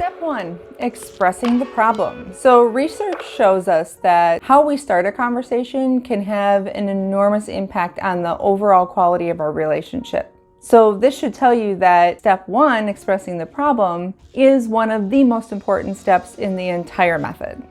Step 1, expressing the problem. So research shows us that how we start a conversation can have an enormous impact on the overall quality of our relationship. So this should tell you that step 1, expressing the problem, is one of the most important steps in the entire method.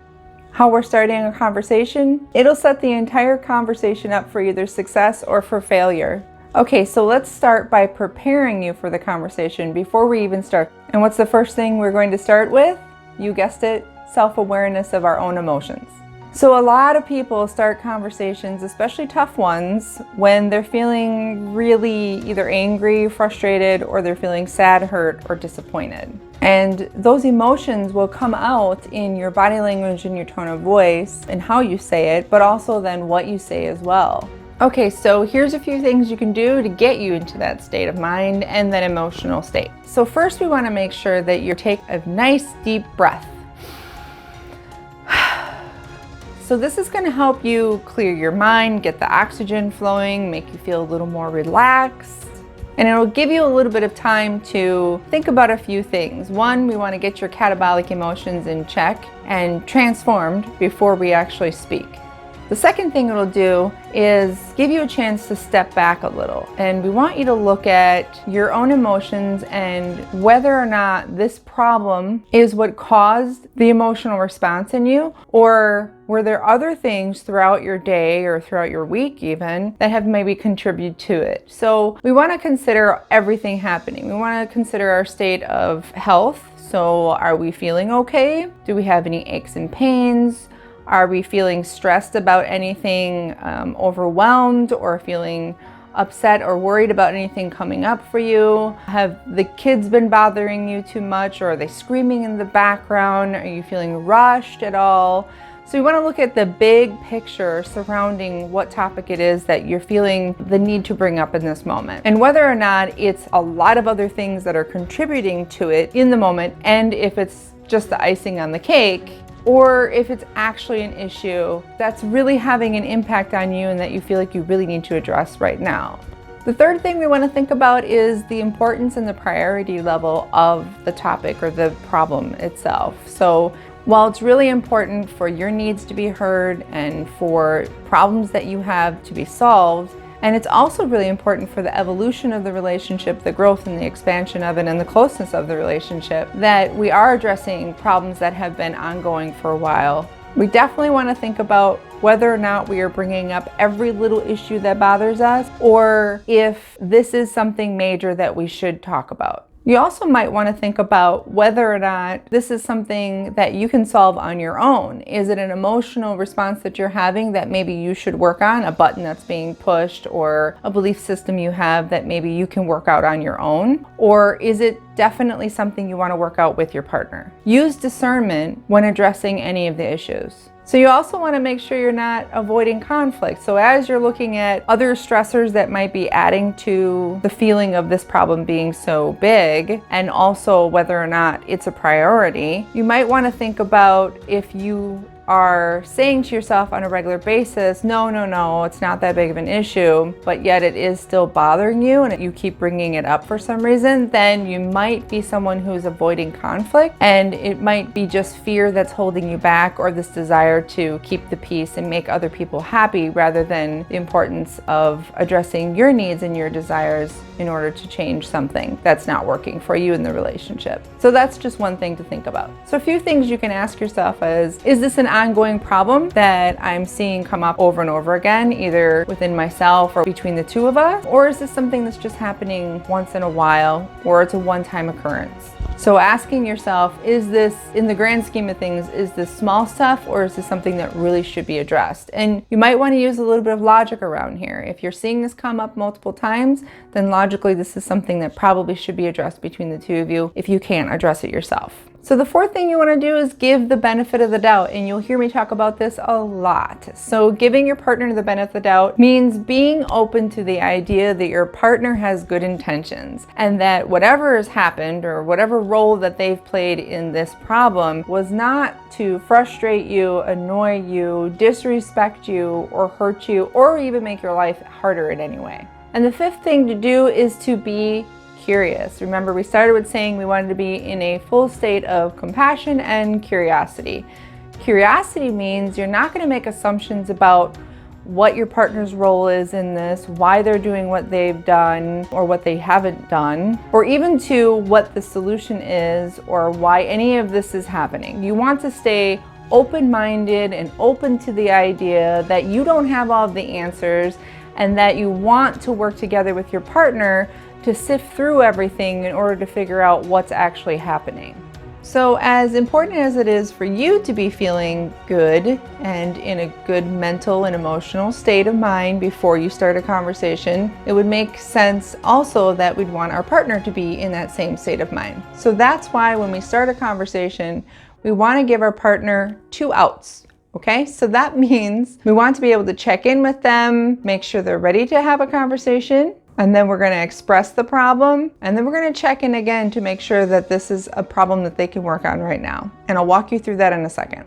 How we're starting a conversation, it'll set the entire conversation up for either success or for failure. Okay, so let's start by preparing you for the conversation before we even start. And what's the first thing we're going to start with? You guessed it, self-awareness of our own emotions. So a lot of people start conversations, especially tough ones, when they're feeling really either angry, frustrated, or they're feeling sad, hurt, or disappointed. And those emotions will come out in your body language and your tone of voice and how you say it, but also then what you say as well. Okay, so here's a few things you can do to get you into that state of mind and that emotional state. So first we want to make sure that you take a nice deep breath. So this is going to help you clear your mind, get the oxygen flowing, make you feel a little more relaxed. And it'll give you a little bit of time to think about a few things. One, we want to get your catabolic emotions in check and transformed before we actually speak. The second thing it'll do is give you a chance to step back a little. And we want you to look at your own emotions and whether or not this problem is what caused the emotional response in you, or were there other things throughout your day or throughout your week even that have maybe contributed to it. So we want to consider everything happening. We want to consider our state of health. So are we feeling okay? Do we have any aches and pains? Are we feeling stressed about anything, overwhelmed, or feeling upset or worried about anything coming up for you? Have the kids been bothering you too much, or are they screaming in the background? Are you feeling rushed at all? So we want to look at the big picture surrounding what topic it is that you're feeling the need to bring up in this moment, and whether or not it's a lot of other things that are contributing to it in the moment, and if it's just the icing on the cake, or if it's actually an issue that's really having an impact on you and that you feel like you really need to address right now. The third thing we want to think about is the importance and the priority level of the topic or the problem itself. So while it's really important for your needs to be heard and for problems that you have to be solved, and it's also really important for the evolution of the relationship, the growth and the expansion of it, and the closeness of the relationship, that we are addressing problems that have been ongoing for a while. We definitely want to think about whether or not we are bringing up every little issue that bothers us, or if this is something major that we should talk about. You also might want to think about whether or not this is something that you can solve on your own. Is it an emotional response that you're having that maybe you should work on, a button that's being pushed, or a belief system you have that maybe you can work out on your own? Or is it definitely something you want to work out with your partner? Use discernment when addressing any of the issues. So you also want to make sure you're not avoiding conflict. So as you're looking at other stressors that might be adding to the feeling of this problem being so big, and also whether or not it's a priority, you might want to think about if you are saying to yourself on a regular basis, no, it's not that big of an issue, but yet it is still bothering you and you keep bringing it up for some reason, then you might be someone who's avoiding conflict, and it might be just fear that's holding you back, or this desire to keep the peace and make other people happy, rather than the importance of addressing your needs and your desires in order to change something that's not working for you in the relationship. So that's just one thing to think about. So a few things you can ask yourself is this an ongoing problem that I'm seeing come up over and over again, either within myself or between the two of us? Or is this something that's just happening once in a while, or it's a one-time occurrence? So asking yourself, is this, in the grand scheme of things, is this small stuff, or is this something that really should be addressed? And you might want to use a little bit of logic around here. If you're seeing this come up multiple times, then logically this is something that probably should be addressed between the two of you if you can't address it yourself. So the fourth thing you want to do is give the benefit of the doubt, and you'll hear me talk about this a lot. So giving your partner the benefit of the doubt means being open to the idea that your partner has good intentions, and that whatever has happened or whatever role that they've played in this problem was not to frustrate you, annoy you, disrespect you, or hurt you, or even make your life harder in any way. And the fifth thing to do is to be curious. Remember, we started with saying we wanted to be in a full state of compassion and curiosity. Curiosity means you're not going to make assumptions about what your partner's role is in this, why they're doing what they've done or what they haven't done, or even to what the solution is or why any of this is happening. You want to stay open-minded and open to the idea that you don't have all of the answers and that you want to work together with your partner to sift through everything in order to figure out what's actually happening. So as important as it is for you to be feeling good and in a good mental and emotional state of mind before you start a conversation, it would make sense also that we'd want our partner to be in that same state of mind. So that's why when we start a conversation, we want to give our partner 2 outs. Okay, so that means we want to be able to check in with them, make sure they're ready to have a conversation, and then we're going to express the problem, and then we're going to check in again to make sure that this is a problem that they can work on right now. And I'll walk you through that in a second.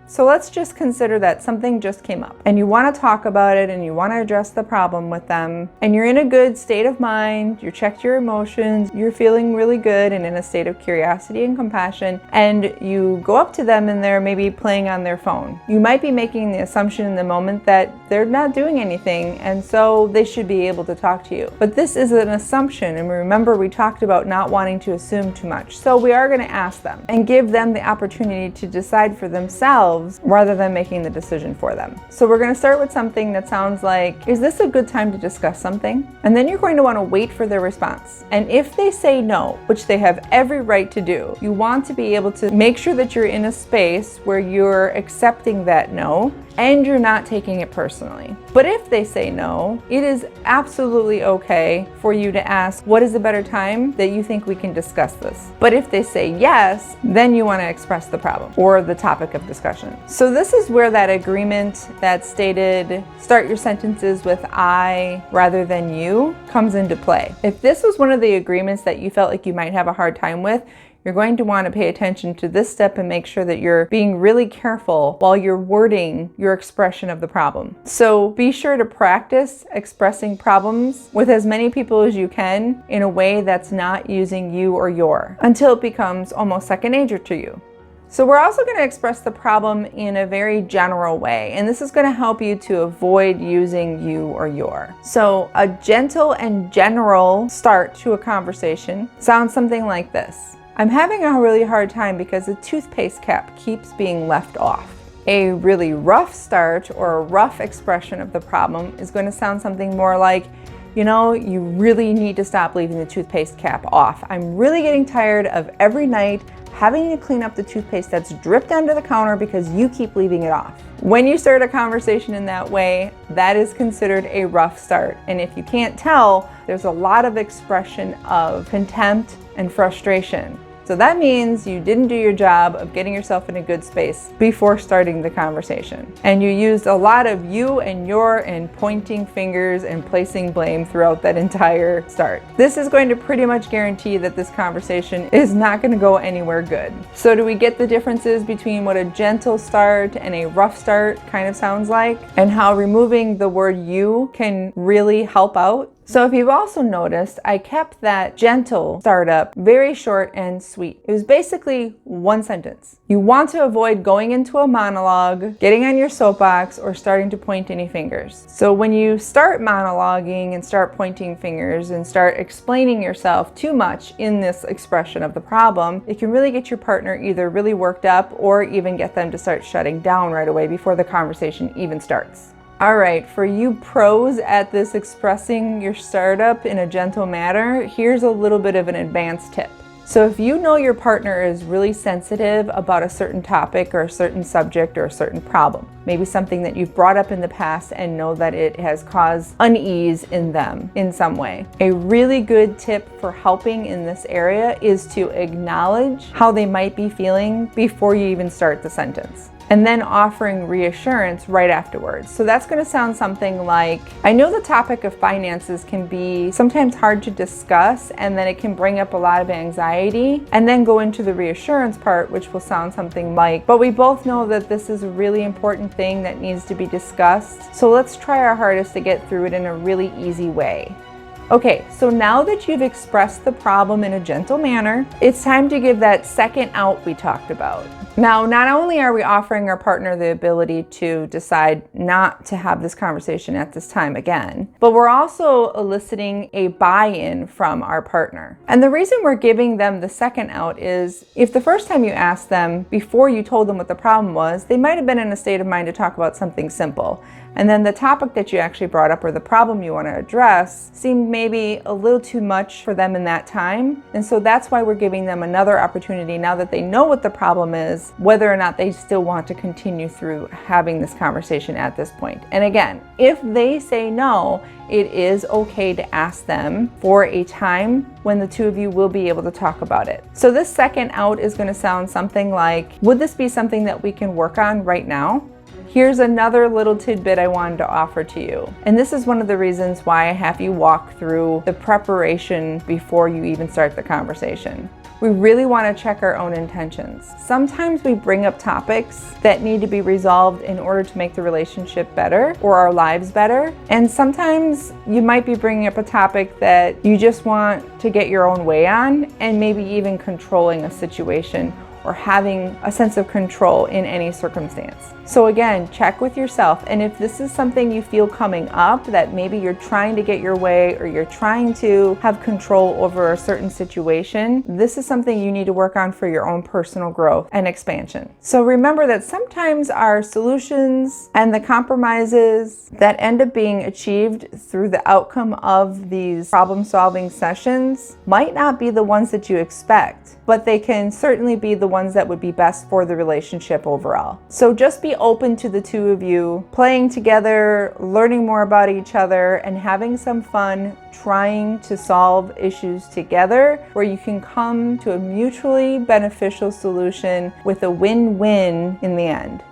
So let's just consider that something just came up and you want to talk about it and you want to address the problem with them, and you're in a good state of mind, you checked your emotions, you're feeling really good and in a state of curiosity and compassion, and you go up to them and they're maybe playing on their phone. You might be making the assumption in the moment that they're not doing anything and so they should be able to talk to you. But this is an assumption, and remember we talked about not wanting to assume too much. So we are going to ask them and give them the opportunity to decide for themselves rather than making the decision for them. So we're going to start with something that sounds like, is this a good time to discuss something? And then you're going to want to wait for their response. And if they say no, which they have every right to do, you want to be able to make sure that you're in a space where you're accepting that no and you're not taking it personally. But if they say no, it is absolutely okay for you to ask, what is a better time that you think we can discuss this? But if they say yes, then you want to express the problem or the topic of discussion. So this is where that agreement that stated, start your sentences with I rather than you, comes into play. If this was one of the agreements that you felt like you might have a hard time with, you're going to want to pay attention to this step and make sure that you're being really careful while you're wording your expression of the problem. So be sure to practice expressing problems with as many people as you can in a way that's not using you or your, until it becomes almost second nature to you. So we're also going to express the problem in a very general way, and this is going to help you to avoid using you or your. So a gentle and general start to a conversation sounds something like this. I'm having a really hard time because the toothpaste cap keeps being left off. A really rough start or a rough expression of the problem is going to sound something more like, you know, you really need to stop leaving the toothpaste cap off. I'm really getting tired of every night having to clean up the toothpaste that's dripped onto the counter because you keep leaving it off. When you start a conversation in that way, that is considered a rough start. And if you can't tell, there's a lot of expression of contempt and frustration. So that means you didn't do your job of getting yourself in a good space before starting the conversation. And you used a lot of you and your and pointing fingers and placing blame throughout that entire start. This is going to pretty much guarantee that this conversation is not going to go anywhere good. So do we get the differences between what a gentle start and a rough start kind of sounds like, and how removing the word you can really help out? So if you've also noticed, I kept that gentle startup very short and sweet. It was basically one sentence. You want to avoid going into a monologue, getting on your soapbox, or starting to point any fingers. So when you start monologuing and start pointing fingers and start explaining yourself too much in this expression of the problem, it can really get your partner either really worked up or even get them to start shutting down right away before the conversation even starts. All right, for you pros at this expressing your startup in a gentle manner, here's a little bit of an advanced tip. So if you know your partner is really sensitive about a certain topic or a certain subject or a certain problem, maybe something that you've brought up in the past and know that it has caused unease in them in some way, a really good tip for helping in this area is to acknowledge how they might be feeling before you even start the sentence, and then offering reassurance right afterwards. So that's going to sound something like, I know the topic of finances can be sometimes hard to discuss, and then it can bring up a lot of anxiety, and then go into the reassurance part, which will sound something like, but we both know that this is a really important thing that needs to be discussed, so let's try our hardest to get through it in a really easy way. Okay, so now that you've expressed the problem in a gentle manner, it's time to give that second out we talked about. Now, not only are we offering our partner the ability to decide not to have this conversation at this time again, but we're also eliciting a buy-in from our partner. And the reason we're giving them the second out is if the first time you asked them before you told them what the problem was, they might have been in a state of mind to talk about something simple. And then the topic that you actually brought up or the problem you want to address seemed maybe a little too much for them in that time. And so that's why we're giving them another opportunity now that they know what the problem is, whether or not they still want to continue through having this conversation at this point. And again, if they say no, it is okay to ask them for a time when the two of you will be able to talk about it. So this second out is going to sound something like, would this be something that we can work on right now? Here's another little tidbit I wanted to offer to you. And this is one of the reasons why I have you walk through the preparation before you even start the conversation. We really want to check our own intentions. Sometimes we bring up topics that need to be resolved in order to make the relationship better or our lives better. And sometimes you might be bringing up a topic that you just want to get your own way on and maybe even controlling a situation or having a sense of control in any circumstance. So again, check with yourself. And if this is something you feel coming up that maybe you're trying to get your way or you're trying to have control over a certain situation, this is something you need to work on for your own personal growth and expansion. So remember that sometimes our solutions and the compromises that end up being achieved through the outcome of these problem-solving sessions might not be the ones that you expect, but they can certainly be the ones that would be best for the relationship overall. So just be open to the two of you playing together, learning more about each other, and having some fun trying to solve issues together where you can come to a mutually beneficial solution with a win-win in the end.